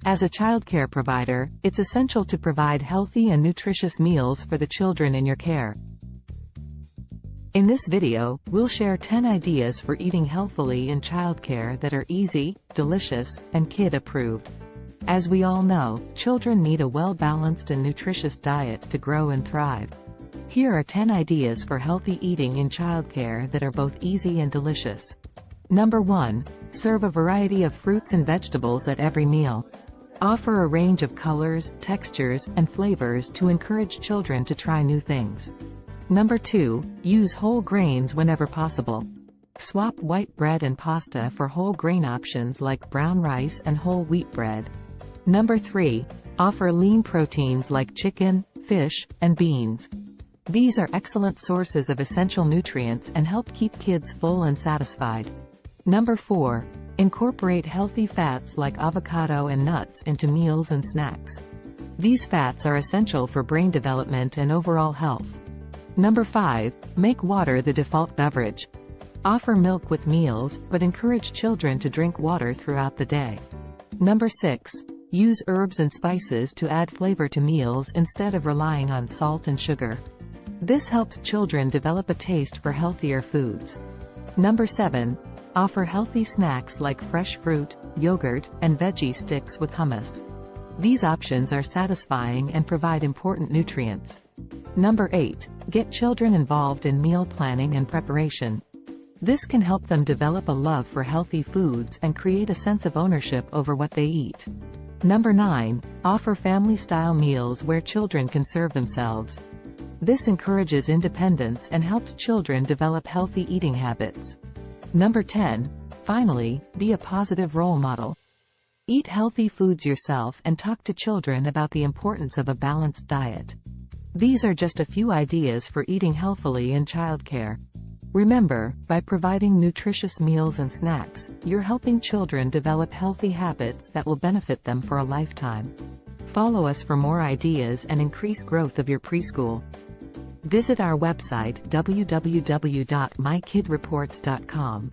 As a childcare provider, it's essential to provide healthy and nutritious meals for the children in your care. In this video, we'll share 10 ideas for eating healthily in childcare that are easy, delicious, and kid-approved. As we all know, children need a well-balanced and nutritious diet to grow and thrive. Here are 10 ideas for healthy eating in childcare that are both easy and delicious. Number 1. Serve a variety of fruits and vegetables at every meal. Offer a range of colors, textures, and flavors to encourage children to try new things. Number 2. Use whole grains whenever possible. Swap white bread and pasta for whole grain options like brown rice and whole wheat bread. Number 3. Offer lean proteins like chicken, fish, and beans. These are excellent sources of essential nutrients and help keep kids full and satisfied. Number 4. Incorporate healthy fats like avocado and nuts into meals and snacks. These fats are essential for brain development and overall health. Number 5. Make water the default beverage. Offer milk with meals, but encourage children to drink water throughout the day. Number 6. Use herbs and spices to add flavor to meals instead of relying on salt and sugar. This helps children develop a taste for healthier foods. Number 7. Offer healthy snacks like fresh fruit, yogurt, and veggie sticks with hummus. These options are satisfying and provide important nutrients. Number 8. Get children involved in meal planning and preparation. This can help them develop a love for healthy foods and create a sense of ownership over what they eat. Number 9. Offer family-style meals where children can serve themselves. This encourages independence and helps children develop healthy eating habits. Number 10. Finally, be a positive role model. Eat healthy foods yourself and talk to children about the importance of a balanced diet. These are just a few ideas for eating healthily in childcare. Remember, by providing nutritious meals and snacks, you're helping children develop healthy habits that will benefit them for a lifetime. Follow us for more ideas and increase growth of your preschool. Visit our website www.mykidreports.com.